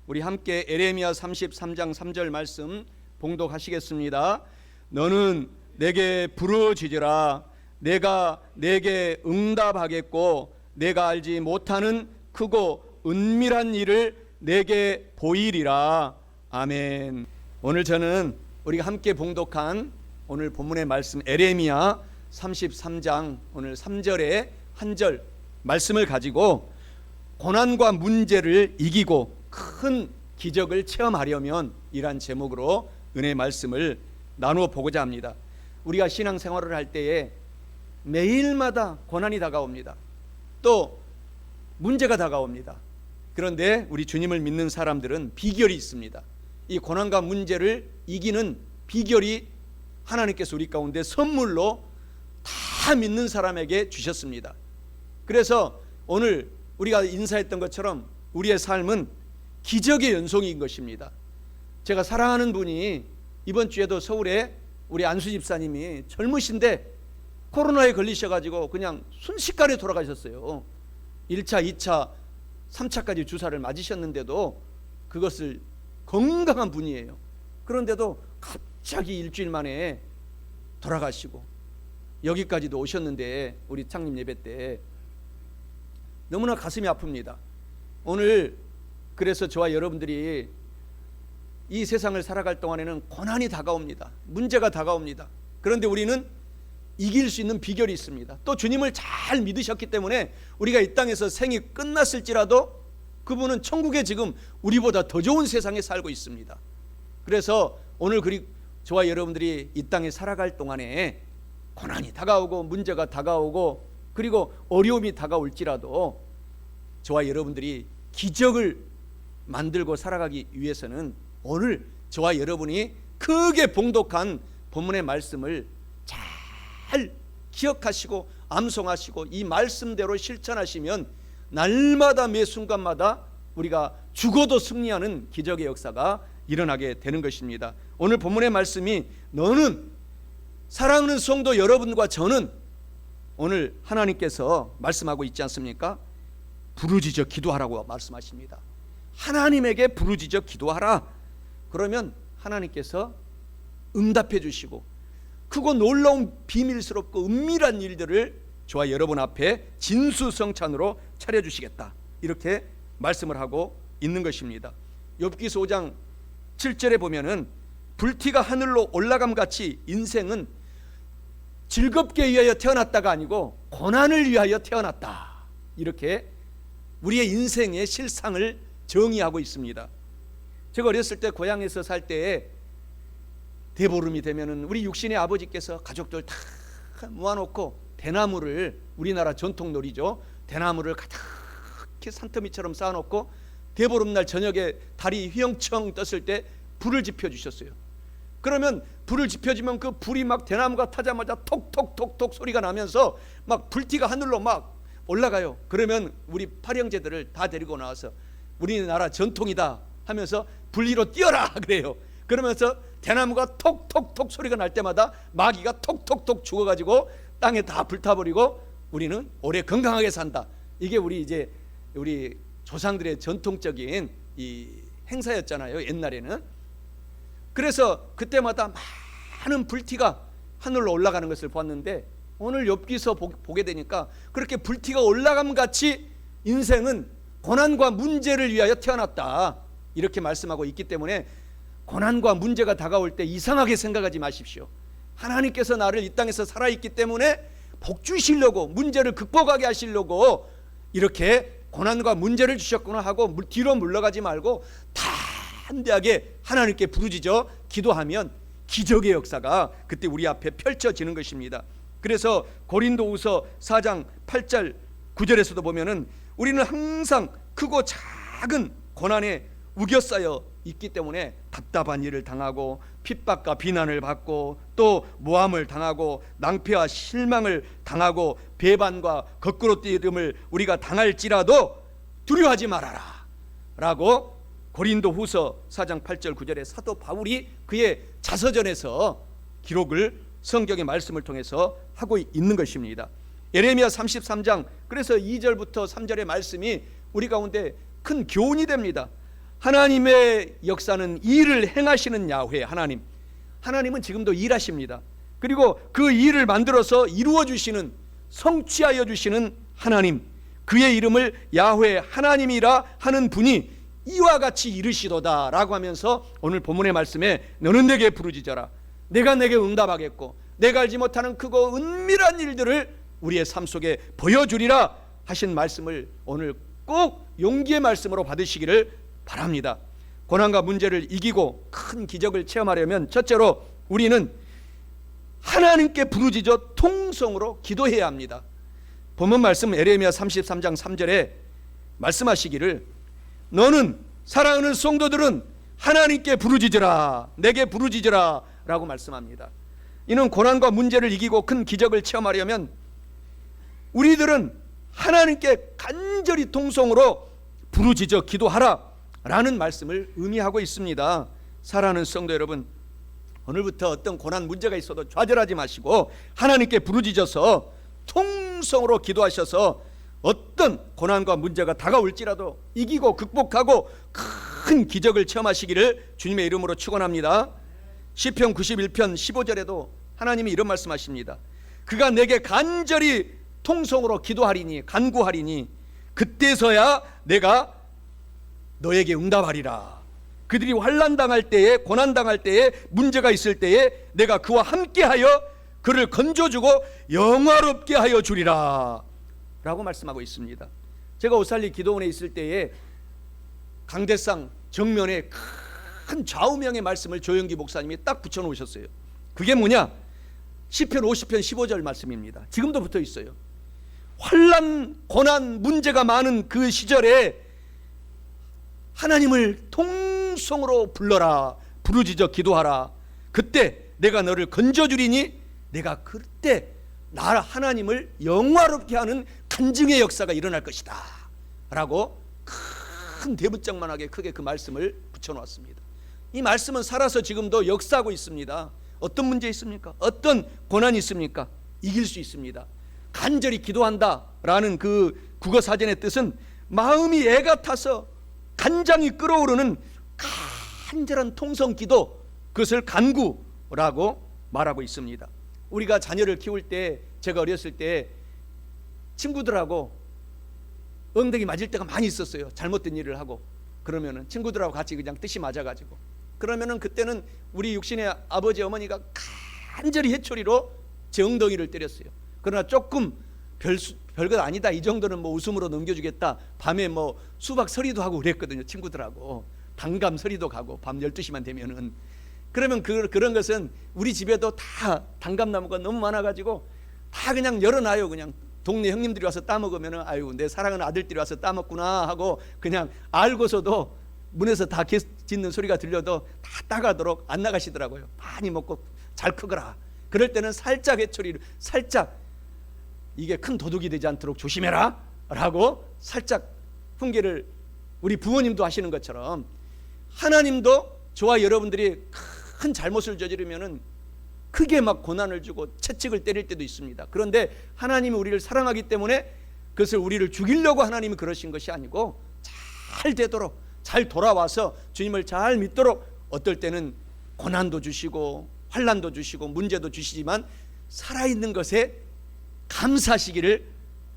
우리 함께 에레미야 33장 3절 말씀 봉독하시겠습니다. 너는 내게 부르짖으라. 내가 내게 응답하겠고 내가 알지 못하는 크고 은밀한 일을 내게 보이리라. 아멘. 오늘 저는 우리가 함께 봉독한 오늘 본문의 말씀 에레미야 33장 오늘 3절의 한 절 말씀을 가지고 고난과 문제를 이기고 큰 기적을 체험하려면 이란 제목으로 은혜의 말씀을 나누어 보고자 합니다. 우리가 신앙생활을 할 때에 매일마다 고난이 다가옵니다. 또 문제가 다가옵니다. 그런데 우리 주님을 믿는 사람들은 비결이 있습니다. 이 고난과 문제를 이기는 비결이 하나님께서 우리 가운데 선물로 다 믿는 사람에게 주셨습니다. 그래서 오늘 우리가 인사했던 것처럼 우리의 삶은 기적의 연속인 것입니다. 제가 사랑하는 분이 이번 주에도 서울에 우리 안수 집사님이 젊으신데 코로나에 걸리셔가지고 그냥 순식간에 돌아가셨어요. 1차, 2차, 3차까지 주사를 맞으셨는데도 그것을 건강한 분이에요. 그런데도 갑자기 일주일 만에 돌아가시고 여기까지도 오셨는데 우리 창립 예배 때 너무나 가슴이 아픕니다. 오늘 그래서 저와 여러분들이 이 세상을 살아갈 동안에는 고난이 다가옵니다. 문제가 다가옵니다. 그런데 우리는 이길 수 있는 비결이 있습니다. 또 주님을 잘 믿으셨기 때문에 우리가 이 땅에서 생이 끝났을지라도 그분은 천국에 지금 우리보다 더 좋은 세상에 살고 있습니다. 그래서 오늘 저와 여러분들이 이 땅에 살아갈 동안에 고난이 다가오고 문제가 다가오고 그리고 어려움이 다가올지라도 저와 여러분들이 기적을 만들고 살아가기 위해서는 오늘 저와 여러분이 크게 봉독한 본문의 말씀을 잘 기억하시고 암송하시고 이 말씀대로 실천하시면 날마다 매 순간마다 우리가 죽어도 승리하는 기적의 역사가 일어나게 되는 것입니다. 오늘 본문의 말씀이 너는 사랑하는 성도 여러분과 저는 오늘 하나님께서 말씀하고 있지 않습니까? 부르짖어 기도하라고 말씀하십니다. 하나님에게 부르짖어 기도하라. 그러면 하나님께서 응답해 주시고 크고 놀라운 비밀스럽고 은밀한 일들을 저와 여러분 앞에 진수성찬으로 차려주시겠다. 이렇게 말씀을 하고 있는 것입니다. 욥기서 5장 7절에 보면은 불티가 하늘로 올라감같이 인생은 즐겁게 위하여 태어났다가 아니고 고난을 위하여 태어났다. 이렇게 우리의 인생의 실상을 정의하고 있습니다. 제가 어렸을 때 고향에서 살 때에 대보름이 되면은 우리 육신의 아버지께서 가족들 다 모아놓고 대나무를 우리나라 전통 놀이죠. 대나무를 가득히 산더미처럼 쌓아놓고 대보름날 저녁에 달이 휘영청 떴을 때 불을 지펴주셨어요. 그러면 불을 지펴주면 그 불이 막 대나무가 타자마자 톡톡톡톡 소리가 나면서 막 불티가 하늘로 막 올라가요. 그러면 우리 팔형제들을 다 데리고 나와서 우리나라 전통이다 하면서 불 위로 뛰어라 그래요. 그러면서 대나무가 톡톡톡 소리가 날 때마다 마귀가 톡톡톡 죽어가지고 땅에 다 불타버리고 우리는 오래 건강하게 산다. 이게 우리 조상들의 전통적인 이 행사였잖아요. 옛날에는. 그래서 그때마다 많은 불티가 하늘로 올라가는 것을 보았는데 오늘 욥기서 보게 되니까 그렇게 불티가 올라감 같이 인생은 고난과 문제를 위하여 태어났다. 이렇게 말씀하고 있기 때문에 고난과 문제가 다가올 때 이상하게 생각하지 마십시오. 하나님께서 나를 이 땅에서 살아있기 때문에 복 주시려고 문제를 극복하게 하시려고 이렇게 고난과 문제를 주셨구나 하고 뒤로 물러가지 말고 담대하게 하나님께 부르짖어 기도하면 기적의 역사가 그때 우리 앞에 펼쳐지는 것입니다. 그래서 고린도후서 4장 8절 9절에서도 보면은 우리는 항상 크고 작은 고난에 우겨싸여 있기 때문에 답답한 일을 당하고 핍박과 비난을 받고 또 모함을 당하고 낭패와 실망을 당하고 배반과 거꾸로 뛰음을 우리가 당할지라도 두려워하지 말아라 라고 고린도후서 4장 8절 9절에 사도 바울이 그의 자서전에서 기록을 성경의 말씀을 통해서 하고 있는 것입니다. 예레미야 33장 그래서 2절부터 3절의 말씀이 우리 가운데 큰 교훈이 됩니다. 하나님의 역사는 일을 행하시는 야훼 하나님은 지금도 일하십니다. 그리고 그 일을 만들어서 이루어 주시는, 성취하여 주시는 하나님, 그의 이름을 야훼 하나님이라 하는 분이 이와 같이 이르시도다 라고 하면서 오늘 본문의 말씀에 너는 내게 부르짖어라, 내가 내게 응답하겠고 내가 알지 못하는 크고 은밀한 일들을 우리의 삶 속에 보여주리라 하신 말씀을 오늘 꼭 용기의 말씀으로 받으시기를 바랍니다. 고난과 문제를 이기고 큰 기적을 체험하려면 첫째로 우리는 하나님께 부르짖어 통성으로 기도해야 합니다. 본문 말씀 에레미야 33장 3절에 말씀하시기를 너는, 사랑하는 성도들은 하나님께 부르짖으라, 내게 부르짖으라 라고 말씀합니다. 이는 고난과 문제를 이기고 큰 기적을 체험하려면 우리들은 하나님께 간절히 통성으로 부르짖어 기도하라 라는 말씀을 의미하고 있습니다. 사랑하는 성도 여러분, 오늘부터 어떤 고난 문제가 있어도 좌절하지 마시고 하나님께 부르짖어서 통성으로 기도하셔서 어떤 고난과 문제가 다가올지라도 이기고 극복하고 큰 기적을 체험하시기를 주님의 이름으로 축원합니다. 시편 91편 15절에도 하나님이 이런 말씀하십니다. 그가 내게 간절히 통성으로 기도하리니, 간구하리니 그때서야 내가 너에게 응답하리라. 그들이 환난당할 때에, 고난당할 때에, 문제가 있을 때에 내가 그와 함께하여 그를 건져주고 영화롭게 하여 주리라 라고 말씀하고 있습니다. 제가 오살리 기도원에 있을 때에 강대상 정면에 큰 좌우명의 말씀을 조영기 목사님이 딱 붙여놓으셨어요. 그게 뭐냐? 시편 50편 15절 말씀입니다. 지금도 붙어 있어요. 환난, 고난, 문제가 많은 그 시절에 하나님을 통성으로 불러라, 부르짖어 기도하라. 그때 내가 너를 건져주리니 내가 그때 나 하나님을 영화롭게 하는 간증의 역사가 일어날 것이다 라고 큰 대문짝만하게 크게 그 말씀을 붙여놓았습니다. 이 말씀은 살아서 지금도 역사하고 있습니다. 어떤 문제 있습니까? 어떤 고난이 있습니까? 이길 수 있습니다. 간절히 기도한다 라는 그 국어사전의 뜻은 마음이 애가 타서 간장이 끓어오르는 간절한 통성기도, 그것을 간구라고 말하고 있습니다. 우리가 자녀를 키울 때, 제가 어렸을 때 친구들하고 엉덩이 맞을 때가 많이 있었어요. 잘못된 일을 하고 그러면은 친구들하고 같이 그냥 뜻이 맞아가지고, 그러면은 그때는 우리 육신의 아버지 어머니가 간절히 해초리로 제 엉덩이를 때렸어요. 그러나 조금 별것 아니다, 이 정도는 뭐 웃음으로 넘겨주겠다, 밤에 뭐 수박 서리도 하고 그랬거든요. 친구들하고 단감 서리도 가고 밤 12시만 되면은. 그러면 그런 것은 우리 집에도 다 단감나무가 너무 많아가지고 다 그냥 열어놔요. 그냥 동네 형님들이 와서 따먹으면은 아유, 내 사랑하는 아들들이 와서 따먹구나 하고 그냥 알고서도 문에서 다 짖는 소리가 들려도 다 따가도록 안 나가시더라고요. 많이 먹고 잘 크거라. 그럴 때는 살짝 해초리를, 살짝 이게 큰 도둑이 되지 않도록 조심해라 라고 살짝 훈계를 우리 부모님도 하시는 것처럼 하나님도 저와 여러분들이 큰 잘못을 저지르면은 크게 막 고난을 주고 채찍을 때릴 때도 있습니다. 그런데 하나님이 우리를 사랑하기 때문에 그것을 우리를 죽이려고 하나님이 그러신 것이 아니고 잘 되도록, 잘 돌아와서 주님을 잘 믿도록 어떨 때는 고난도 주시고 환난도 주시고 문제도 주시지만 살아있는 것에 감사하시기를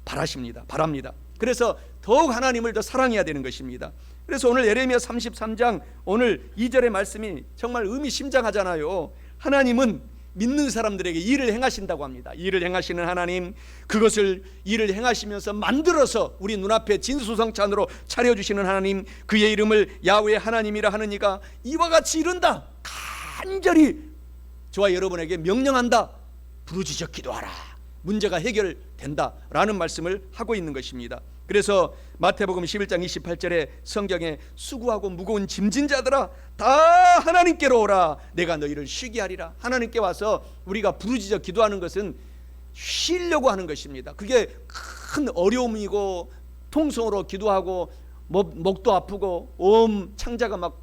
바랍니다. 그래서 더욱 하나님을 더 사랑해야 되는 것입니다. 그래서 오늘 예레미야 33장 오늘 2절의 말씀이 정말 의미심장하잖아요. 하나님은 믿는 사람들에게 일을 행하신다고 합니다. 일을 행하시는 하나님, 그것을 일을 행하시면서 만들어서 우리 눈앞에 진수성찬으로 차려주시는 하나님, 그의 이름을 야훼 하나님이라 하는 이가 이와 같이 이른다, 간절히 저와 여러분에게 명령한다. 부르짖어 기도하라, 문제가 해결된다 라는 말씀을 하고 있는 것입니다. 그래서 마태복음 11장 28절에 성경에 수고하고 무거운 짐진 자들아 다 하나님께로 오라, 내가 너희를 쉬게 하리라. 하나님께 와서 우리가 부르짖어 기도하는 것은 쉬려고 하는 것입니다. 그게 큰 어려움이고 통성으로 기도하고 목도 아프고 온 창자가 막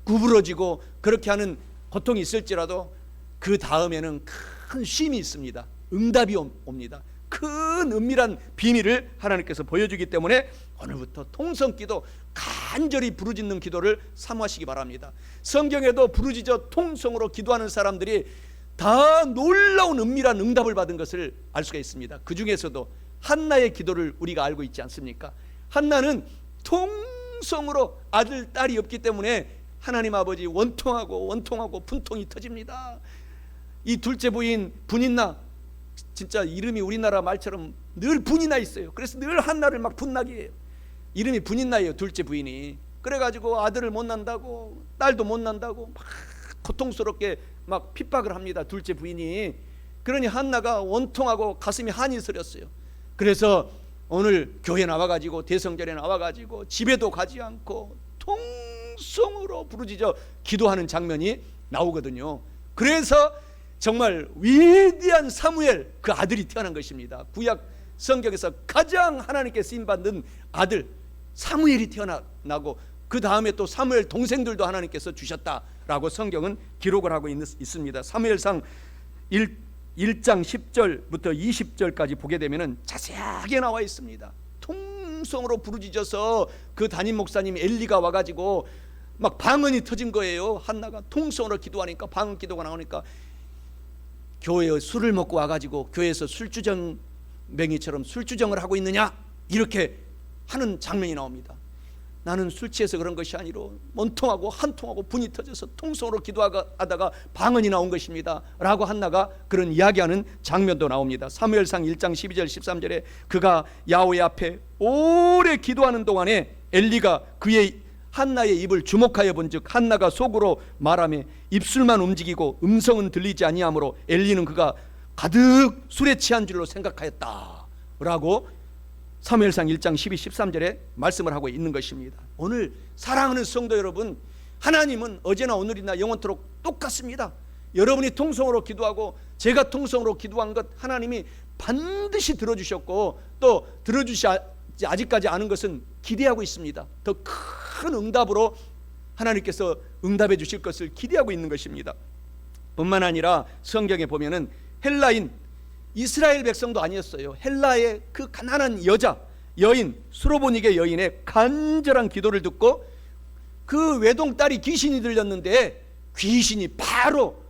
구부러지고 그렇게 하는 고통이 있을지라도 그 다음에는 큰 쉼이 있습니다. 응답이 옵니다. 큰 은밀한 비밀을 하나님께서 보여주기 때문에 오늘부터 통성기도, 간절히 부르짖는 기도를 사모하시기 바랍니다. 성경에도 부르짖어 통성으로 기도하는 사람들이 다 놀라운 은밀한 응답을 받은 것을 알 수가 있습니다. 그 중에서도 한나의 기도를 우리가 알고 있지 않습니까? 한나는 통성으로 아들, 딸이 없기 때문에 하나님 아버지 원통하고 분통이 터집니다. 이 둘째 부인 분인나, 진짜 이름이 우리나라 말처럼 늘 분이 나 있어요. 그래서 늘 한나를 막 분나게 해요. 이름이 분인나예요, 둘째 부인이. 그래가지고 아들을 못 낳는다고, 딸도 못 낳는다고 막 고통스럽게 막 핍박을 합니다, 둘째 부인이. 그러니 한나가 원통하고 가슴이 한이 서렸어요. 그래서 오늘 교회 나와가지고, 대성전에 나와가지고 집에도 가지 않고 통성으로 부르짖어 기도하는 장면이 나오거든요. 그래서 정말 위대한 사무엘, 그 아들이 태어난 것입니다. 구약 성경에서 가장 하나님께 쓰임받는 아들 사무엘이 태어나고, 그 다음에 또 사무엘 동생들도 하나님께서 주셨다라고 성경은 기록을 하고 있습니다. 사무엘상 1장 10절부터 20절까지 보게 되면 자세하게 나와 있습니다. 통성으로 부르짖어서 그 담임 목사님 엘리가 와가지고 막 방언이 터진 거예요. 한나가 통성으로 기도하니까, 방언 기도가 나오니까 교회에 술을 먹고 와가지고 교회에서 술주정맹이처럼 술주정을 하고 있느냐, 이렇게 하는 장면이 나옵니다. 나는 술 취해서 그런 것이 아니로 원통하고 한통하고 분이 터져서 통성으로 기도하다가 방언이 나온 것입니다 라고 한나가 그런 이야기하는 장면도 나옵니다. 사무엘상 1장 12절 13절에 그가 야훼 앞에 오래 기도하는 동안에 엘리가 그의 한나의 입을 주목하여 본즉 한나가 속으로 말하며 입술만 움직이고 음성은 들리지 아니하므로 엘리는 그가 가득 술에 취한 줄로 생각하였다 라고 사무엘상 1장 12, 13절에 말씀을 하고 있는 것입니다. 오늘 사랑하는 성도 여러분, 하나님은 어제나 오늘이나 영원토록 똑같습니다. 여러분이 통성으로 기도하고 제가 통성으로 기도한 것 하나님이 반드시 들어주셨고, 또 들어주시 아직까지 않은 것은 기대하고 있습니다. 더 큰 응답으로 하나님께서 응답해 주실 것을 기대하고 있는 것입니다. 뿐만 아니라 성경에 보면은 헬라인, 이스라엘 백성도 아니었어요. 헬라의 그 가난한 여인 수로보니게 여인의 간절한 기도를 듣고 그 외동딸이 귀신이 들렸는데 귀신이 바로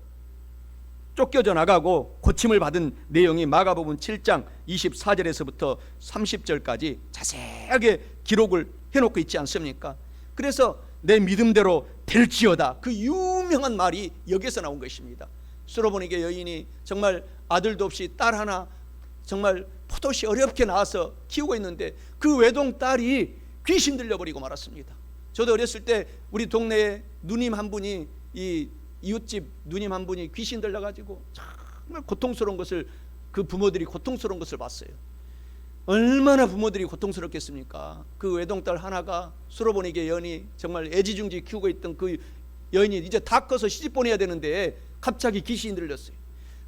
쫓겨져 나가고 고침을 받은 내용이 마가복음 7장 24절에서부터 30절까지 자세하게 기록을 해놓고 있지 않습니까? 그래서 내 믿음대로 될지어다, 그 유명한 말이 여기서 나온 것입니다. 수로보니게 여인이 정말 아들도 없이 딸 하나 정말 포도시 어렵게 낳아서 키우고 있는데 그 외동딸이 귀신 들려버리고 말았습니다. 저도 어렸을 때 우리 동네에 누님 한 분이, 이 이웃집 누님 한 분이 귀신 들려가지고 정말 고통스러운 것을, 그 부모들이 고통스러운 것을 봤어요. 얼마나 부모들이 고통스럽겠습니까? 그 외동딸 하나가, 수로보니게 여인이 정말 애지중지 키우고 있던 그 여인이 이제 다 커서 시집 보내야 되는데 갑자기 귀신이 들렸어요.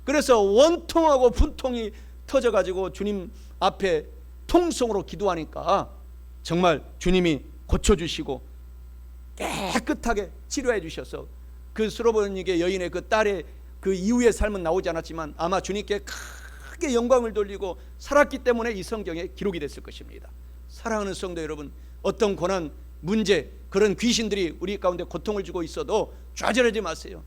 그래서 원통하고 분통이 터져가지고 주님 앞에 통성으로 기도하니까 정말 주님이 고쳐주시고 깨끗하게 치료해 주셔서 그 수로보니게 여인의 그 딸의 그 이후의 삶은 나오지 않았지만 아마 주님께 크게 영광을 돌리고 살았기 때문에 이 성경에 기록이 됐을 것입니다. 사랑하는 성도 여러분, 어떤 고난, 문제, 그런 귀신들이 우리 가운데 고통을 주고 있어도 좌절하지 마세요.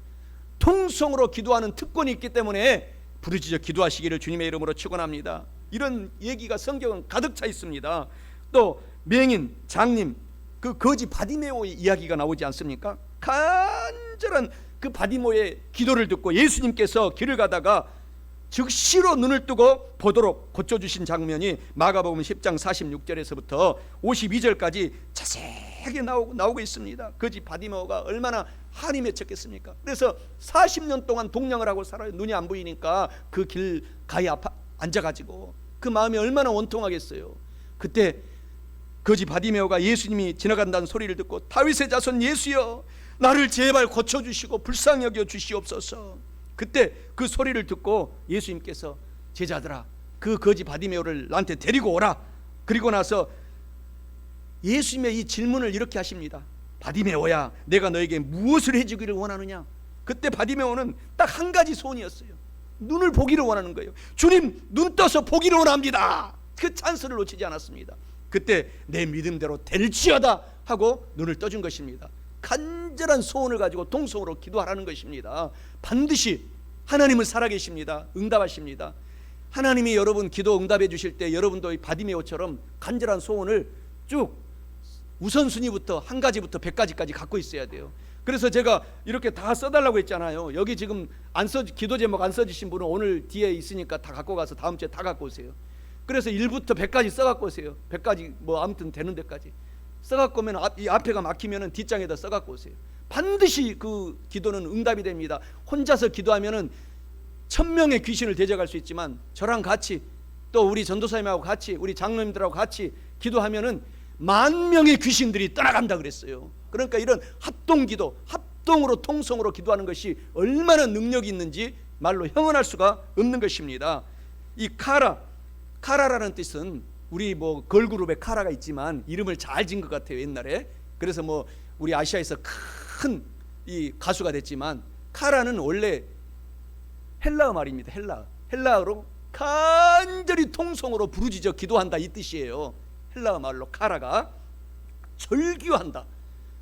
통성으로 기도하는 특권이 있기 때문에 부르짖어 기도하시기를 주님의 이름으로 축원합니다. 이런 얘기가 성경은 가득 차 있습니다. 또 맹인, 장님, 그 거지 바디메오의 이야기가 나오지 않습니까? 간절한 그 바디메오의 기도를 듣고 예수님께서 길을 가다가 즉시로 눈을 뜨고 보도록 고쳐주신 장면이 마가복음 10장 46절에서부터 52절까지 자세하게 나오고 있습니다. 거지 바디메오가 얼마나 한이 맺혔겠습니까? 그래서 40년 동안 동냥을 하고 살아요. 눈이 안 보이니까 그 길 가에 앉아가지고 그 마음이 얼마나 원통하겠어요. 그때 거지 바디메오가 예수님이 지나간다는 소리를 듣고 다윗의 자손 예수여, 나를 제발 고쳐주시고 불쌍히 여겨 주시옵소서. 그때 그 소리를 듣고 예수님께서 제자들아, 그 거지 바디메오를 나한테 데리고 오라. 그리고 나서 예수님의 이 질문을 이렇게 하십니다. 바디메오야, 내가 너에게 무엇을 해주기를 원하느냐? 그때 바디메오는 딱 한 가지 소원이었어요. 눈을 보기를 원하는 거예요. 주님, 눈 떠서 보기를 원합니다. 그 찬스를 놓치지 않았습니다. 그때 내 믿음대로 될지어다 하고 눈을 떠준 것입니다. 간절한 소원을 가지고 통성으로 기도하라는 것입니다. 반드시 하나님은 살아계십니다. 응답하십니다. 하나님이 여러분 기도 응답해 주실 때 여러분도 바디메오처럼 간절한 소원을 쭉 우선순위부터 한 가지부터 100가지까지 갖고 있어야 돼요. 그래서 제가 이렇게 다 써달라고 했잖아요. 여기 지금 기도 제목 안 써주신 분은 오늘 뒤에 있으니까 다 갖고 가서 다음 주에 다 갖고 오세요. 그래서 1부터 100까지 써갖고 오세요. 100까지 뭐 아무튼 되는 데까지 써갖고 오면 이 앞에가 막히면은 뒷장에다 써갖고 오세요. 반드시 그 기도는 응답이 됩니다. 혼자서 기도하면은 1000명의 귀신을 대적할 수 있지만 저랑 같이 또 우리 전도사님하고 같이 우리 장로님들하고 같이 기도하면은 10,000명의 귀신들이 떠나간다 그랬어요. 그러니까 이런 합동기도, 합동으로 통성으로 기도하는 것이 얼마나 능력이 있는지 말로 형언할 수가 없는 것입니다. 이 카라라는 뜻은 우리 뭐 걸그룹에 카라가 있지만 이름을 잘 지은 것 같아요, 옛날에. 그래서 뭐 우리 아시아에서 큰 이 가수가 됐지만, 카라는 원래 헬라어 말입니다. 헬라어로 간절히 통성으로 부르짖어 기도한다 이 뜻이에요. 헬라어 말로 카라가 절규한다.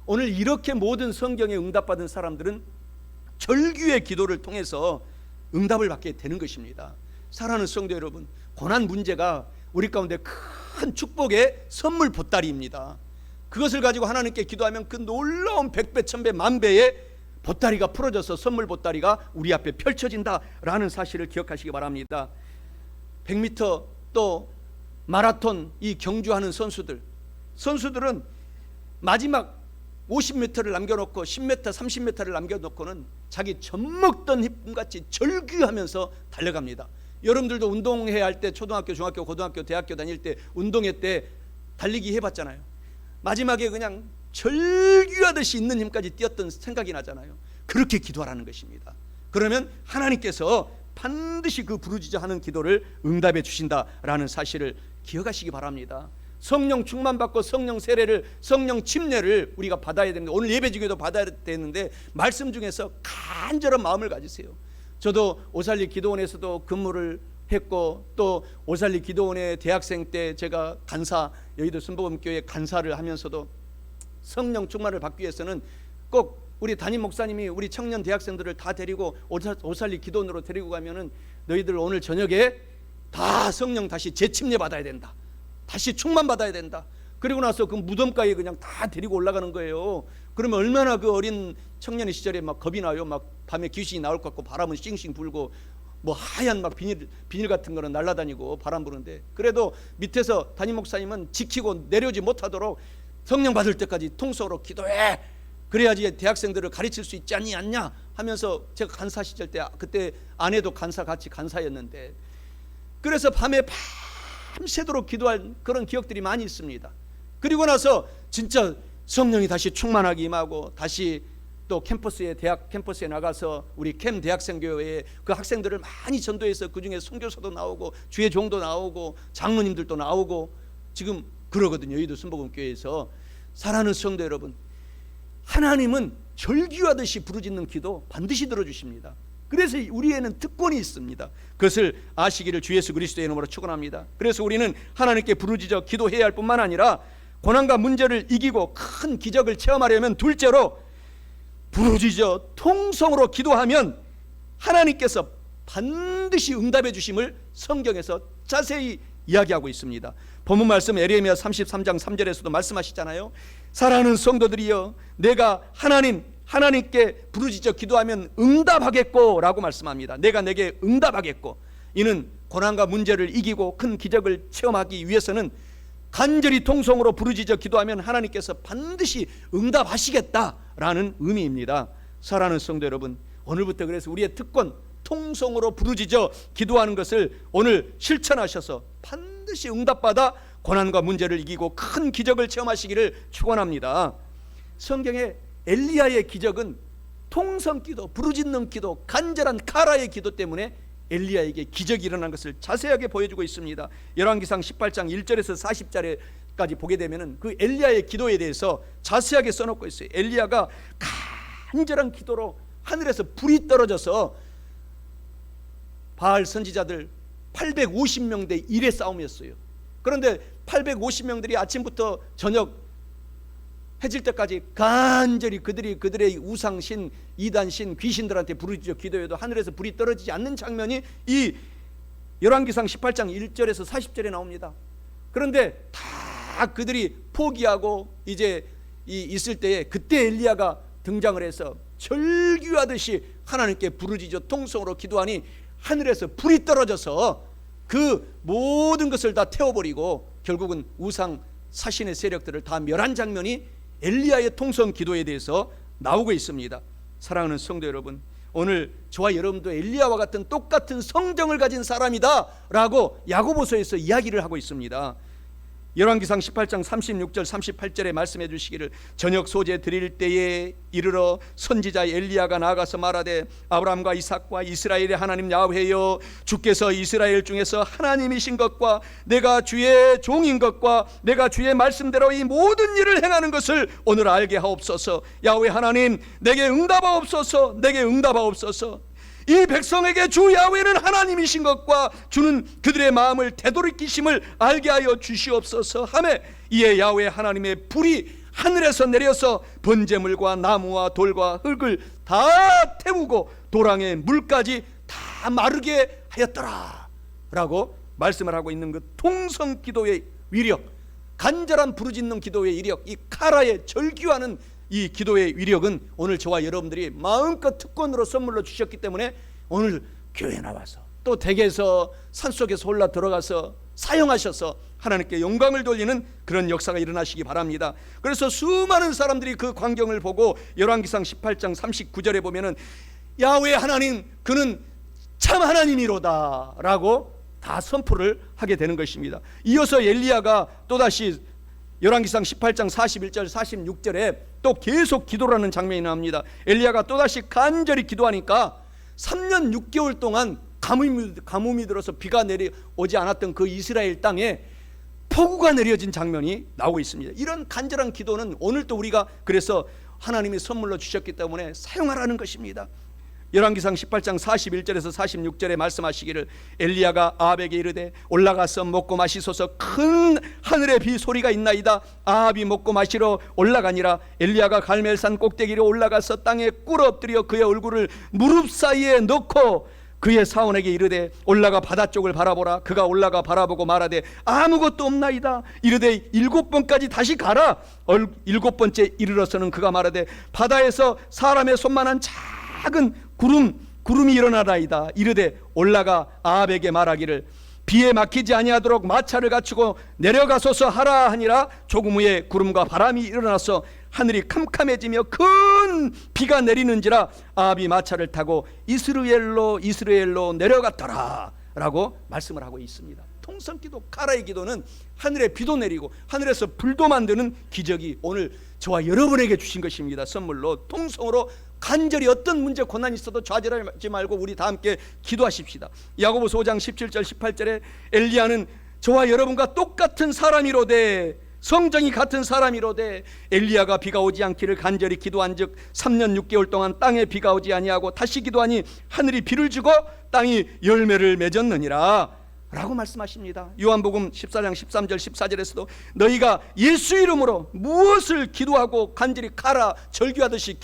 오늘 이렇게 모든 성경에 응답받은 사람들은 절규의 기도를 통해서 응답을 받게 되는 것입니다. 사랑하는 성도 여러분, 고난 문제가 우리 가운데 큰 축복의 선물 보따리입니다. 그것을 가지고 하나님께 기도하면 그 놀라운 100배, 1000배, 만배의 보따리가 풀어져서 선물 보따리가 우리 앞에 펼쳐진다라는 사실을 기억하시기 바랍니다. 100m 또 마라톤 이 경주하는 선수들은 마지막 50m를 남겨놓고 10m, 30m를 남겨놓고는 자기 젖먹던 힘같이 절규하면서 달려갑니다. 여러분들도 운동해야 할 때 초등학교, 중학교, 고등학교, 대학교 다닐 때 운동회 때 달리기 해봤잖아요. 마지막에 그냥 절규하듯이 있는 힘까지 뛰었던 생각이 나잖아요. 그렇게 기도하라는 것입니다. 그러면 하나님께서 반드시 그 부르짖어 하는 기도를 응답해 주신다라는 사실을 기억하시기 바랍니다. 성령 충만받고 성령 세례를, 성령 침례를 우리가 받아야 되는데, 오늘 예배 중에도 받아야 되는데 말씀 중에서 간절한 마음을 가지세요. 저도 오살리 기도원에서도 근무를 했고, 또 오살리 기도원의 대학생 때 제가 간사, 여의도 순복음교회 간사를 하면서도 성령 충만을 받기 위해서는 꼭 우리 담임 목사님이 우리 청년 대학생들을 다 데리고 오살리 기도원으로 데리고 가면은 너희들 오늘 저녁에 다 성령 다시 재침례 받아야 된다, 다시 충만 받아야 된다. 그리고 나서 그 무덤가에 그냥 다 데리고 올라가는 거예요. 그러면 얼마나 그 어린 청년의 시절에 막 겁이 나요. 막 밤에 귀신이 나올 것 같고 바람은 싱싱 불고 뭐 하얀 막 비닐 같은 거는 날아다니고 바람 부는데, 그래도 밑에서 담임 목사님은 지키고 내려오지 못하도록 성령 받을 때까지 통성으로 기도해, 그래야지 대학생들을 가르칠 수 있지 않냐 하면서, 제가 간사 시절 때 그때 아내도 같이 간사였는데, 그래서 밤에 밤새도록 기도한 그런 기억들이 많이 있습니다. 그리고 나서 진짜 성령이 다시 충만하게 임하고 다시 또 대학 캠퍼스에 나가서 우리 캠 대학생교회에 그 학생들을 많이 전도해서 그 중에 선교사도 나오고 주의 종도 나오고 장로님들도 나오고 지금 그러거든요. 여의도 순복음교회에서. 사랑하는 성도 여러분, 하나님은 절규하듯이 부르짖는 기도 반드시 들어주십니다. 그래서 우리에는 특권이 있습니다. 그것을 아시기를 주 예수 그리스도의 이름으로 축원합니다. 그래서 우리는 하나님께 부르짖어 기도해야 할 뿐만 아니라 고난과 문제를 이기고 큰 기적을 체험하려면 둘째로 부르짖어 통성으로 기도하면 하나님께서 반드시 응답해 주심을 성경에서 자세히 이야기하고 있습니다. 본문 말씀 에레미야 33장 3절에서도 말씀하시잖아요. 사랑하는 성도들이여, 내가 하나님께 부르짖어 기도하면 응답하겠고 라고 말씀합니다. 내가 내게 응답하겠고, 이는 고난과 문제를 이기고 큰 기적을 체험하기 위해서는 간절히 통성으로 부르짖어 기도하면 하나님께서 반드시 응답하시겠다라는 의미입니다. 사랑하는 성도 여러분, 오늘부터 그래서 우리의 특권, 통성으로 부르짖어 기도하는 것을 오늘 실천하셔서 반드시 응답받아 고난과 문제를 이기고 큰 기적을 체험하시기를 축원합니다. 성경에 엘리야의 기적은 통성기도, 부르짖는 기도, 간절한 카라의 기도 때문에 엘리야에게 기적이 일어난 것을 자세하게 보여주고 있습니다. 열왕기상 18장 1절에서 40절까지 보게 되면 그 엘리야의 기도에 대해서 자세하게 써놓고 있어요. 엘리야가 간절한 기도로 하늘에서 불이 떨어져서 바알 선지자들 850명 대 1의 싸움이었어요. 그런데 850명들이 아침부터 저녁 해질 때까지 간절히 그들의 우상신, 이단신, 귀신들한테 부르짖어 기도해도 하늘에서 불이 떨어지지 않는 장면이 이 열왕기상 18장 1절에서 40절에 나옵니다. 그런데 다 그들이 포기하고 이제 있을 때에 그때 엘리야가 등장을 해서 절규하듯이 하나님께 부르짖어 통성으로 기도하니 하늘에서 불이 떨어져서 그 모든 것을 다 태워버리고 결국은 우상 사신의 세력들을 다 멸한 장면이 엘리야의 통성 기도에 대해서 나오고 있습니다. 사랑하는 성도 여러분, 오늘 저와 여러분도 엘리야와 같은 똑같은 성정을 가진 사람이다 라고 야고보서에서 이야기를 하고 있습니다. 열왕기상 18장 36절 38절에 말씀해 주시기를 저녁 소재 드릴 때에 이르러 선지자 엘리야가 나아가서 말하되 아브라함과 이삭과 이스라엘의 하나님 야훼여 주께서 이스라엘 중에서 하나님이신 것과 내가 주의 종인 것과 내가 주의 말씀대로 이 모든 일을 행하는 것을 오늘 알게 하옵소서. 야훼 하나님 내게 응답하옵소서. 내게 응답하옵소서. 이 백성에게 주 야훼는 하나님이신 것과 주는 그들의 마음을 되돌이키심을 알게 하여 주시옵소서 하매 이에 야훼 하나님의 불이 하늘에서 내려서 번제물과 나무와 돌과 흙을 다 태우고 도랑의 물까지 다 마르게 하였더라 라고 말씀을 하고 있는 그 통성 기도의 위력, 간절한 부르짖는 기도의 위력, 이 카라의 절규하는 이 기도의 위력은 오늘 저와 여러분들이 마음껏 특권으로 선물로 주셨기 때문에 오늘 교회에 나와서 또 댁에서 산속에서 올라 들어가서 사용하셔서 하나님께 영광을 돌리는 그런 역사가 일어나시기 바랍니다. 그래서 수많은 사람들이 그 광경을 보고 열왕기상 18장 39절에 보면은 야훼 하나님 그는 참 하나님이로다 라고 다 선포를 하게 되는 것입니다. 이어서 엘리야가 또다시 열왕기상 18장 41절 46절에 또 계속 기도를 하는 장면이 나옵니다. 엘리야가 또다시 간절히 기도하니까 3년 6개월 동안 가뭄이 들어서 비가 내려오지 않았던 그 이스라엘 땅에 폭우가 내려진 장면이 나오고 있습니다. 이런 간절한 기도는 오늘도 우리가 그래서 하나님이 선물로 주셨기 때문에 사용하라는 것입니다. 열왕기상 18장 41절에서 46절에 말씀하시기를 엘리야가 아합에게 이르되 올라가서 먹고 마시소서. 큰 하늘의 비 소리가 있나이다. 아합이 먹고 마시러 올라가니라. 엘리야가 갈멜산 꼭대기로 올라가서 땅에 꿇어 엎드려 그의 얼굴을 무릎 사이에 넣고 그의 사원에게 이르되 올라가 바다 쪽을 바라보라. 그가 올라가 바라보고 말하되 아무것도 없나이다. 이르되 7번까지 다시 가라. 7번째 이르러서는 그가 말하되 바다에서 사람의 손만한 작은 구름이 일어나다이다. 이르되 올라가 아합에게 말하기를 비에 막히지 아니하도록 마차를 갖추고 내려가소서 하라 하니라. 조금 후에 구름과 바람이 일어나서 하늘이 캄캄해지며 큰 비가 내리는지라 아합이 마차를 타고 이스라엘로 내려갔더라 라고 말씀을 하고 있습니다. 통성기도 카라의 기도는 하늘에 비도 내리고 하늘에서 불도 만드는 기적이 오늘 저와 여러분에게 주신 것입니다. 선물로 통성으로 간절히 어떤 문제 고난이 있어도 좌절하지 말고 우리 다 함께 기도하십시다. 야고보서 5장 17절 18절에 엘리야는 저와 여러분과 똑같은 사람이로되 성정이 같은 사람이로되 엘리야가 비가 오지 않기를 간절히 기도한즉 3년 6개월 동안 땅에 비가 오지 아니하고 다시 기도하니 하늘이 비를 주고 땅이 열매를 맺었느니라 라고 말씀하십니다. 요한복음 14장 13절 14절에서도 너희가 예수 이름으로 무엇을 기도하고 간절히 가라 절규하듯이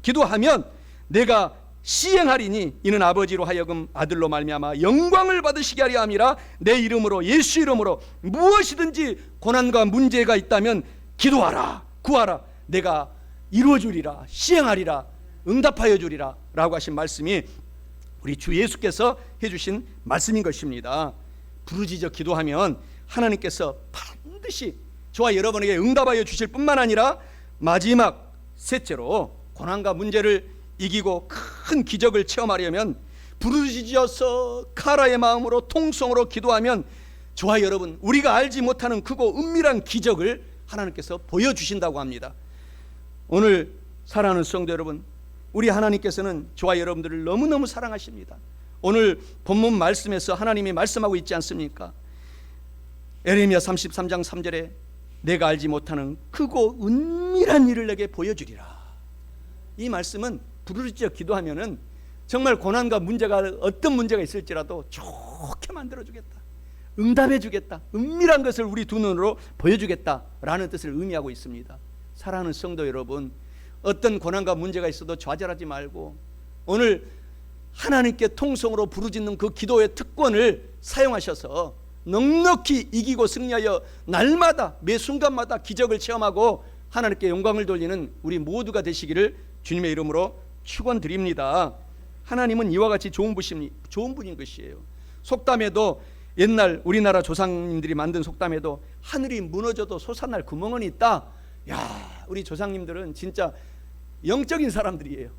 기도하면 내가 시행하리니 이는 아버지로 하여금 아들로 말미암아 영광을 받으시게 하려 함이라. 내 이름으로 예수 이름으로 무엇이든지 고난과 문제가 있다면 기도하라 구하라 내가 이루어주리라 시행하리라 응답하여 주리라 라고 하신 말씀이 우리 주 예수께서 해주신 말씀인 것입니다. 부르짖어 기도하면 하나님께서 반드시 저와 여러분에게 응답하여 주실 뿐만 아니라 마지막 셋째로 고난과 문제를 이기고 큰 기적을 체험하려면 부르짖어서 카라의 마음으로 통성으로 기도하면 저와 여러분 우리가 알지 못하는 크고 은밀한 기적을 하나님께서 보여주신다고 합니다. 오늘 사랑하는 성도 여러분, 우리 하나님께서는 저와 여러분들을 너무너무 사랑하십니다. 오늘 본문 말씀에서 하나님이 말씀하고 있지 않습니까? 에레미야 33장 3절에 내가 알지 못하는 크고 은밀한 일을 내게 보여주리라. 이 말씀은 부르짖어 기도하면은 정말 고난과 문제가 어떤 문제가 있을지라도 좋게 만들어주겠다, 응답해주겠다, 은밀한 것을 우리 두 눈으로 보여주겠다라는 뜻을 의미하고 있습니다. 사랑하는 성도 여러분, 어떤 고난과 문제가 있어도 좌절하지 말고 오늘 하나님께 통성으로 부르짖는 그 기도의 특권을 사용하셔서 넉넉히 이기고 승리하여 날마다 매 순간마다 기적을 체험하고 하나님께 영광을 돌리는 우리 모두가 되시기를 주님의 이름으로 축원드립니다. 하나님은 이와 같이 좋은 분인 것이에요. 속담에도 옛날 우리나라 조상님들이 만든 속담에도 하늘이 무너져도 솟아날 구멍은 있다. 야, 우리 조상님들은 진짜 영적인 사람들이에요.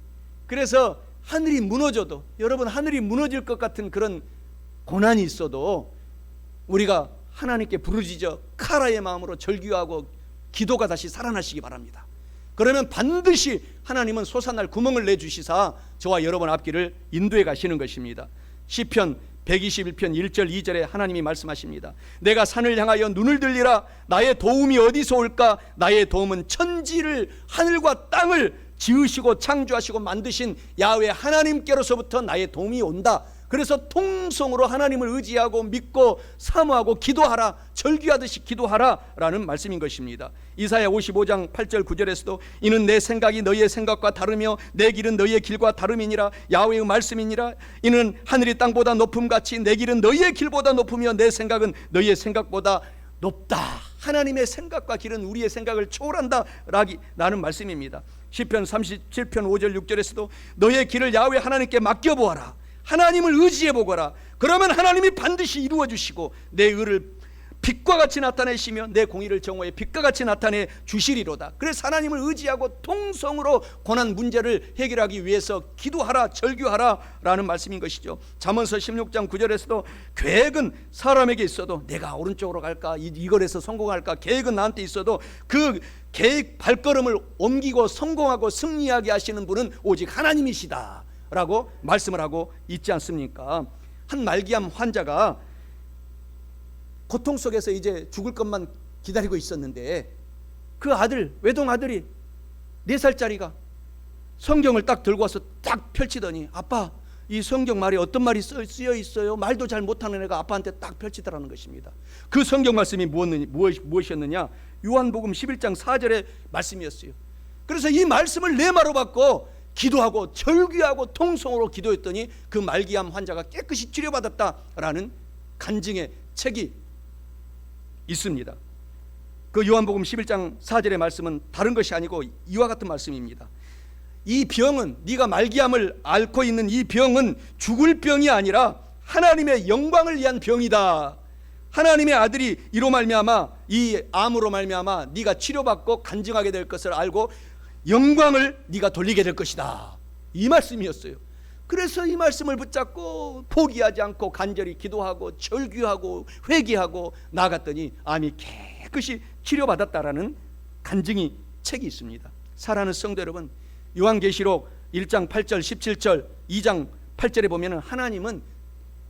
그래서 하늘이 무너져도, 여러분 하늘이 무너질 것 같은 그런 고난이 있어도 우리가 하나님께 부르짖어 카라의 마음으로 절규하고 기도가 다시 살아나시기 바랍니다. 그러면 반드시 하나님은 솟아날 구멍을 내주시사 저와 여러분 앞길을 인도해 가시는 것입니다. 시편 121편 1절 2절에 하나님이 말씀하십니다. 내가 산을 향하여 눈을 들리라. 나의 도움이 어디서 올까? 나의 도움은 천지를, 하늘과 땅을 지으시고 창조하시고 만드신 야훼 하나님께로서부터 나의 도움이 온다. 그래서 통성으로 하나님을 의지하고 믿고 사모하고 기도하라, 절규하듯이 기도하라 라는 말씀인 것입니다. 이사야 55장 8절 9절에서도 이는 내 생각이 너희의 생각과 다르며 내 길은 너희의 길과 다름이니라. 야훼의 말씀이니라. 이는 하늘이 땅보다 높음같이 내 길은 너희의 길보다 높으며 내 생각은 너희의 생각보다 높다. 하나님의 생각과 길은 우리의 생각을 초월한다 라는 말씀입니다. 시편 37편 5절 6절에서도 너희의 길을 야훼 하나님께 맡겨보아라. 하나님을 의지해보거라. 그러면 하나님이 반드시 이루어주시고 내 의를 빛과 같이 나타내시며 내 공의를 정오에 빛과 같이 나타내 주시리로다. 그래서 하나님을 의지하고 통성으로 고난 문제를 해결하기 위해서 기도하라, 절규하라 라는 말씀인 것이죠. 잠언서 16장 9절에서도 계획은 사람에게 있어도 내가 오른쪽으로 갈까, 이걸에서 성공할까, 계획은 나한테 있어도 그 계획 발걸음을 옮기고 성공하고 승리하게 하시는 분은 오직 하나님이시다 라고 말씀을 하고 있지 않습니까? 한 말기암 환자가 고통 속에서 이제 죽을 것만 기다리고 있었는데 그 아들, 외동 아들이 4살짜리가 성경을 딱 들고 와서 딱 펼치더니 아빠, 이 성경 말이 어떤 말이 쓰여 있어요? 말도 잘 못하는 애가 아빠한테 딱 펼치더라는 것입니다. 그 성경 말씀이 무엇이었느냐? 요한복음 11장 4절의 말씀이었어요. 그래서 이 말씀을 내마로 받고 기도하고 절규하고 통성으로 기도했더니 그 말기암 환자가 깨끗이 치료받았다라는 간증의 책이 있습니다. 그 요한복음 11장 4절의 말씀은 다른 것이 아니고 이와 같은 말씀입니다. 이 병은, 네가 말기암을 앓고 있는 이 병은 죽을 병이 아니라 하나님의 영광을 위한 병이다. 하나님의 아들이 이로 말미암아, 이 암으로 말미암아 네가 치료받고 간증하게 될 것을 알고 영광을 네가 돌리게 될 것이다. 이 말씀이었어요. 그래서 이 말씀을 붙잡고 포기하지 않고 간절히 기도하고 절규하고 회개하고 나아갔더니 암이 깨끗이 치료받았다라는 간증이 책이 있습니다. 사랑하는 성도 여러분, 요한계시록 1장 8절 17절 2장 8절에 보면 하나님은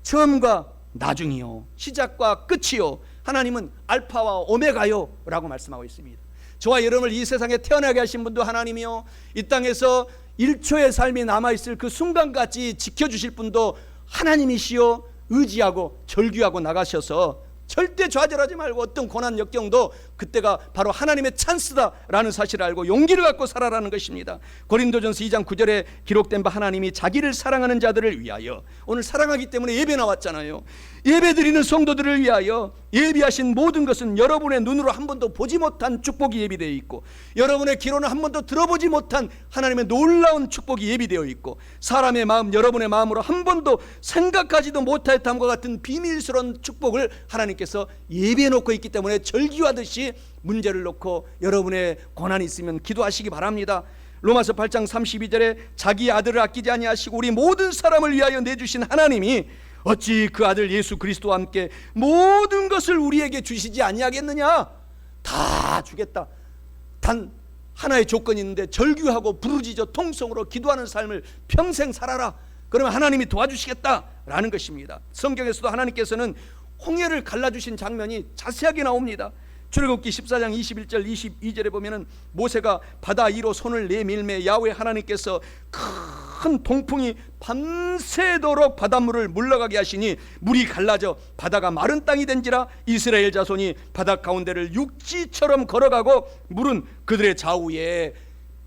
처음과 나중이요 시작과 끝이요 하나님은 알파와 오메가요 라고 말씀하고 있습니다. 저와 여러분을 이 세상에 태어나게 하신 분도 하나님이요, 이 땅에서 1초의 삶이 남아있을 그 순간까지 지켜주실 분도 하나님이시요, 의지하고 절규하고 나가셔서 절대 좌절하지 말고 어떤 고난 역경도 그때가 바로 하나님의 찬스다라는 사실을 알고 용기를 갖고 살아라는 것입니다. 고린도전서 2장 9절에 기록된 바 하나님이 자기를 사랑하는 자들을 위하여, 오늘 사랑하기 때문에 예배 나왔잖아요. 예배 드리는 성도들을 위하여 예비하신 모든 것은 여러분의 눈으로 한 번도 보지 못한 축복이 예비되어 있고 여러분의 귀로는 한 번도 들어보지 못한 하나님의 놀라운 축복이 예비되어 있고 사람의 마음, 여러분의 마음으로 한 번도 생각하지도 못했던 것 같은 비밀스러운 축복을 하나님께서 예비해 놓고 있기 때문에 절규하듯이 문제를 놓고 여러분의 고난이 있으면 기도하시기 바랍니다. 로마서 8장 32절에 자기 아들을 아끼지 아니하시고 우리 모든 사람을 위하여 내주신 하나님이 어찌 그 아들 예수 그리스도와 함께 모든 것을 우리에게 주시지 아니하겠느냐. 다 주겠다. 단 하나의 조건이 있는데 절규하고 부르짖어 통성으로 기도하는 삶을 평생 살아라. 그러면 하나님이 도와주시겠다라는 것입니다. 성경에서도 하나님께서는 홍해를 갈라주신 장면이 자세하게 나옵니다. 출애굽기 14장 21절 22절에 보면은 모세가 바다 위로 손을 내밀매 야훼 하나님께서 큰 큰 동풍이 밤새도록 바닷물을 물러가게 하시니 물이 갈라져 바다가 마른 땅이 된지라 이스라엘 자손이 바다 가운데를 육지처럼 걸어가고 물은 그들의 좌우에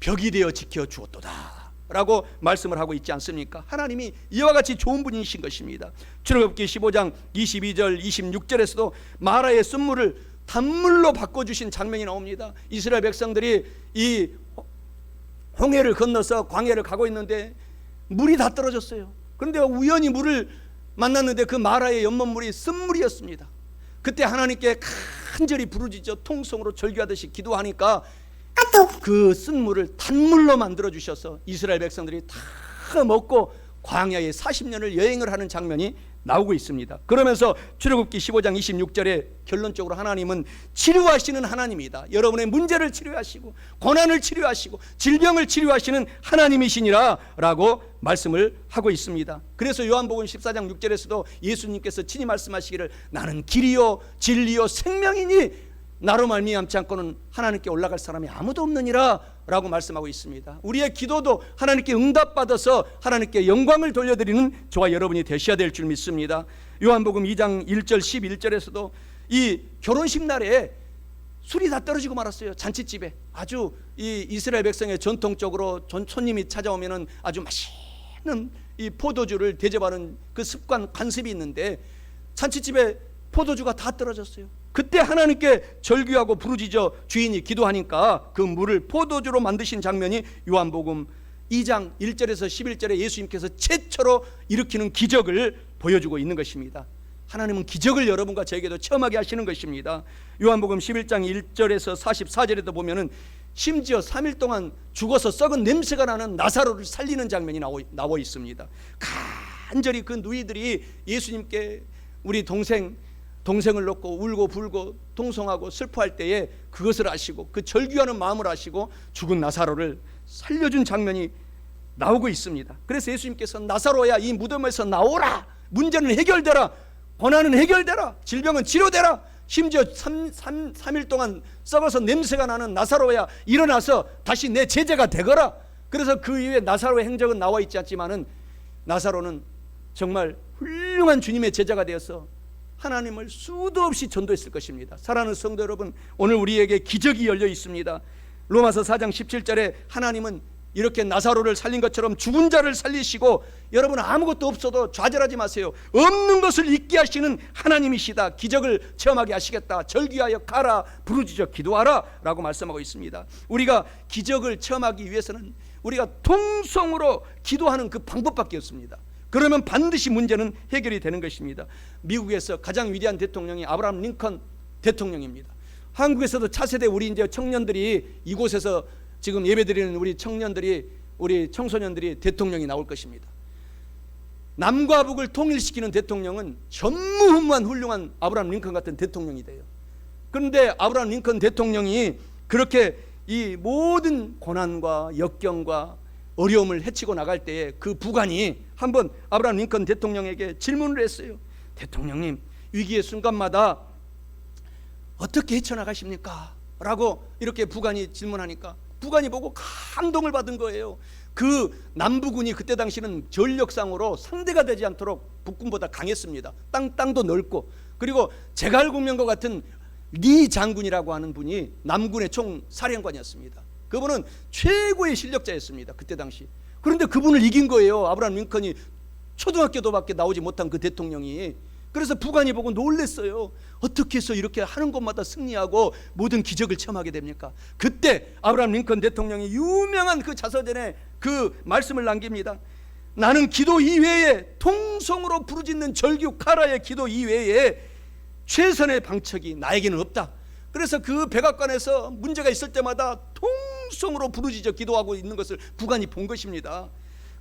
벽이 되어 지켜 주었도다 라고 말씀을 하고 있지 않습니까? 하나님이 이와 같이 좋은 분이신 것입니다. 출애굽기 15장 22절 26절에서도 마라의 쓴물을 단물로 바꿔주신 장면이 나옵니다. 이스라엘 백성들이 이 홍해를 건너서 광야를 가고 있는데 물이 다 떨어졌어요. 그런데 우연히 물을 만났는데 그 마라의 연못물이 쓴물이었습니다. 그때 하나님께 간절히 부르짖어 통성으로 절규하듯이 기도하니까 그 쓴물을 단물로 만들어 주셔서 이스라엘 백성들이 다 먹고 광야에 40년을 여행을 하는 장면이 나오고 있습니다. 그러면서 출애굽기 15장 26절에 결론적으로 하나님은 치료하시는 하나님이다. 여러분의 문제를 치료하시고 고난을 치료하시고 질병을 치료하시는 하나님이시니라 라고 말씀을 하고 있습니다. 그래서 요한복음 14장 6절에서도 예수님께서 친히 말씀하시기를 나는 길이요 진리요 생명이니 나로 말미암지 않고는 하나님께 올라갈 사람이 아무도 없느니라 라고 말씀하고 있습니다. 우리의 기도도 하나님께 응답받아서 하나님께 영광을 돌려드리는 저와 여러분이 되셔야 될 줄 믿습니다. 요한복음 2장 1절 11절에서도 이 결혼식 날에 술이 다 떨어지고 말았어요. 잔치집에 아주 이 이스라엘 백성의 전통적으로 손님이 찾아오면은 아주 맛있는 이 포도주를 대접하는 그 습관 관습이 있는데 잔치집에 포도주가 다 떨어졌어요. 그때 하나님께 절규하고 부르짖어 주인이 기도하니까 그 물을 포도주로 만드신 장면이 요한복음 2장 1절에서 11절에 예수님께서 최초로 일으키는 기적을 보여주고 있는 것입니다. 하나님은 기적을 여러분과 저에게도 체험하게 하시는 것입니다. 요한복음 11장 1절에서 44절에도 보면은 심지어 3일 동안 죽어서 썩은 냄새가 나는 나사로를 살리는 장면이 나와 있습니다. 간절히 그 누이들이 예수님께 우리 동생을 놓고 울고 불고 동성하고 슬퍼할 때에 그것을 아시고 그 절규하는 마음을 아시고 죽은 나사로를 살려준 장면이 나오고 있습니다. 그래서 예수님께서 나사로야 이 무덤에서 나오라. 문제는 해결되라. 고난은 해결되라. 질병은 치료되라. 심지어 3일 동안 썩어서 냄새가 나는 나사로야 일어나서 다시 내 제자가 되거라. 그래서 그 이후에 나사로의 행적은 나와 있지 않지만은 나사로는 정말 훌륭한 주님의 제자가 되어서 하나님을 수도 없이 전도했을 것입니다. 사랑하는 성도 여러분, 오늘 우리에게 기적이 열려 있습니다. 로마서 4장 17절에 하나님은 이렇게 나사로를 살린 것처럼 죽은 자를 살리시고 여러분 아무것도 없어도 좌절하지 마세요. 없는 것을 있게 하시는 하나님이시다. 기적을 체험하게 하시겠다. 절규하여 가라. 부르짖어 기도하라 라고 말씀하고 있습니다. 우리가 기적을 체험하기 위해서는 우리가 통성으로 기도하는 그 방법밖에 없습니다. 그러면 반드시 문제는 해결이 되는 것입니다. 미국에서 가장 위대한 대통령이 아브라함 링컨 대통령입니다. 한국에서도 차세대 우리 이제 청년들이 이곳에서 지금 예배드리는 우리 청년들이 우리 청소년들이 대통령이 나올 것입니다. 남과 북을 통일시키는 대통령은 전무후무한 훌륭한 아브라함 링컨 같은 대통령이 돼요. 그런데 아브라함 링컨 대통령이 그렇게 이 모든 고난과 역경과 어려움을 헤치고 나갈 때에 그 부관이 한번 아브라함 링컨 대통령에게 질문을 했어요. 대통령님, 위기의 순간마다 어떻게 헤쳐나가십니까? 라고 이렇게 부관이 질문하니까 부관이 보고 감동을 받은 거예요. 그 남부군이 그때 당시는 전력상으로 상대가 되지 않도록 북군보다 강했습니다. 땅도 넓고, 그리고 제갈공명과 같은 리 장군이라고 하는 분이 남군의 총사령관이었습니다. 그분은 최고의 실력자였습니다. 그때 당시. 그런데 그분을 이긴 거예요. 아브라함 링컨이 초등학교도밖에 나오지 못한 그 대통령이. 그래서 부관이 보고 놀랬어요. 어떻게 해서 이렇게 하는 곳마다 승리하고 모든 기적을 체험하게 됩니까? 그때 아브라함 링컨 대통령이 유명한 그 자서전에 그 말씀을 남깁니다. 나는 기도 이외에 통성으로 부르짖는 절규 카라의 기도 이외에 최선의 방책이 나에게는 없다. 그래서 그 백악관에서 문제가 있을 때마다 통성으로 부르짖어 기도하고 있는 것을 부관이 본 것입니다.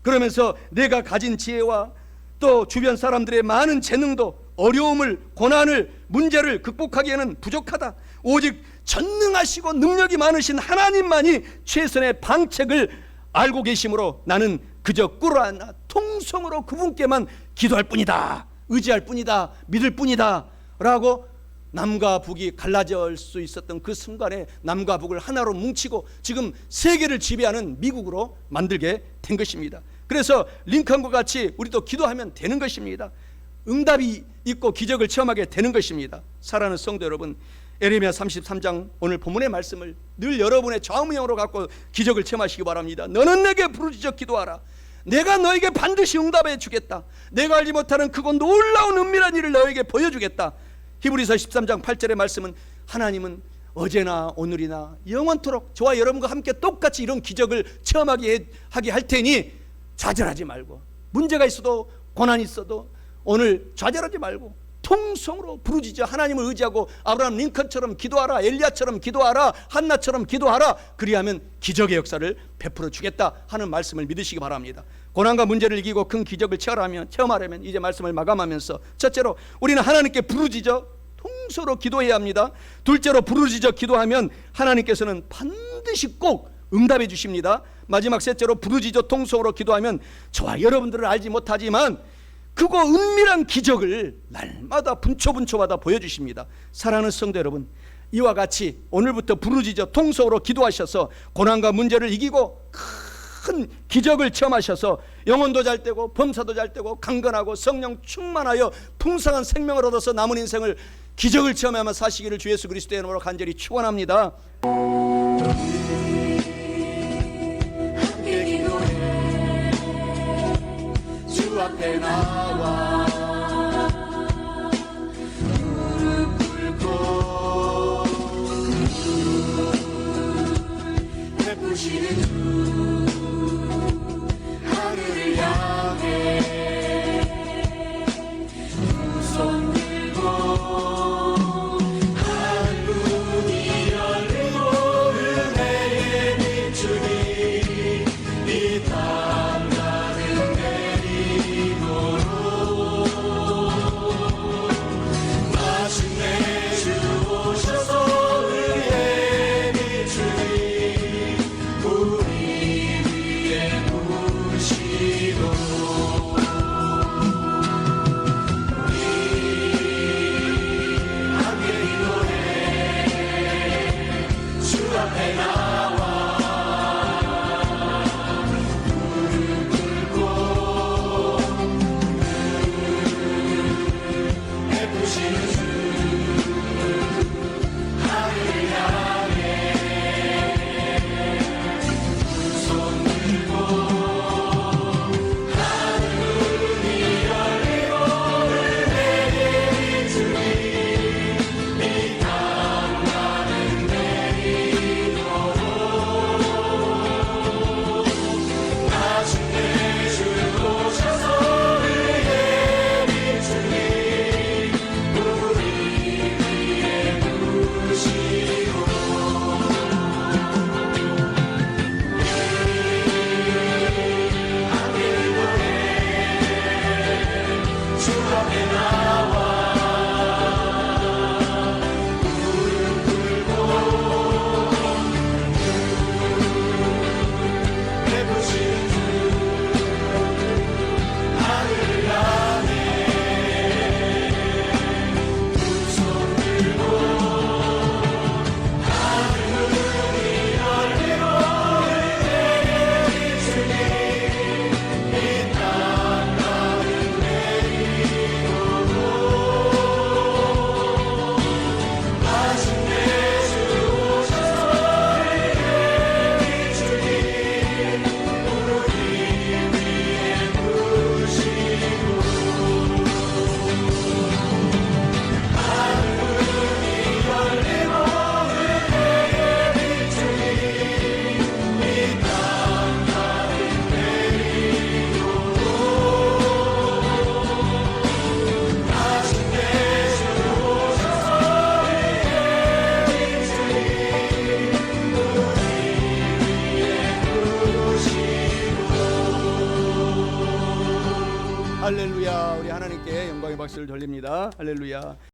그러면서 내가 가진 지혜와 또 주변 사람들의 많은 재능도 어려움을, 고난을, 문제를 극복하기에는 부족하다. 오직 전능하시고 능력이 많으신 하나님만이 최선의 방책을 알고 계심으로 나는 그저 꿇어앉아 통성으로 그분께만 기도할 뿐이다. 의지할 뿐이다. 믿을 뿐이다. 라고 남과 북이 갈라질 수 있었던 그 순간에 남과 북을 하나로 뭉치고 지금 세계를 지배하는 미국으로 만들게 된 것입니다. 그래서 링컨과 같이 우리도 기도하면 되는 것입니다. 응답이 있고 기적을 체험하게 되는 것입니다. 사랑하는 성도 여러분, 에레미야 33장 오늘 본문의 말씀을 늘 여러분의 좌우명으로 갖고 기적을 체험하시기 바랍니다. 너는 내게 부르짖어 기도하라. 내가 너에게 반드시 응답해 주겠다. 내가 알지 못하는 크고 놀라운 은밀한 일을 너에게 보여주겠다. 히브리서 13장 8절의 말씀은 하나님은 어제나 오늘이나 영원토록 저와 여러분과 함께 똑같이 이런 기적을 체험하게 하게 할 테니 좌절하지 말고, 문제가 있어도 고난이 있어도 오늘 좌절하지 말고 통성으로 부르짖어 하나님을 의지하고 아브라함 링컨처럼 기도하라, 엘리야처럼 기도하라, 한나처럼 기도하라. 그리하면 기적의 역사를 베풀어 주겠다 하는 말씀을 믿으시기 바랍니다. 고난과 문제를 이기고 큰 기적을 체험하려면 이제 말씀을 마감하면서, 첫째로 우리는 하나님께 부르짖어 통성으로 기도해야 합니다. 둘째로 부르짖어 기도하면 하나님께서는 반드시 꼭 응답해 주십니다. 마지막 셋째로 부르짖어 통성으로 기도하면 저와 여러분들은 알지 못하지만 그거 은밀한 기적을 날마다 분초분초마다 보여주십니다. 사랑하는 성도 여러분, 이와 같이 오늘부터 부르짖어 통성으로 기도하셔서 고난과 문제를 이기고 큰 기적을 체험하셔서 영혼도 잘 되고 범사도 잘 되고 강건하고 성령 충만하여 풍성한 생명을 얻어서 남은 인생을 기적을 체험하며 사시기를 주 예수 그리스도의 이름으로 간절히 축원합니다. 주 앞에 나와 무릎 꿇고 베푸시는 주 하늘을 향해 두 손 들고 한 문이 열리고 은혜의 빛으니 이 땅 가는 내리도록 마침내 주 오셔서 의의 빛으니 우리 위에 부으시도록 주 앞에 나와 무릎 꿇고 베푸시는 주 하늘을 향해 두 손 들고 하늘문이 열리고 은혜의 빛으니 이 땅 가는 마침내 주 오셔서 의의 빛으니 우리 위에 부으시고 함께 기도해 주 앞에 나와 무릎 꿇고 베푸시는 주 하늘을 향해 두 손 들고 하늘문이 열리고 은혜의 빛으니 이 땅 가는 내리도록 마침내 주 오셔서 의의 빛으니 우리 위에 부으시고 하늘문이 열리고 은혜의 빛으니 이 땅 가는 내리도록 마침내 주 오셔서 의의 빛으니 우리 위에 부으시고. 할렐루야. 우리 하나님께 영광의 박수를 돌립니다. 할렐루야.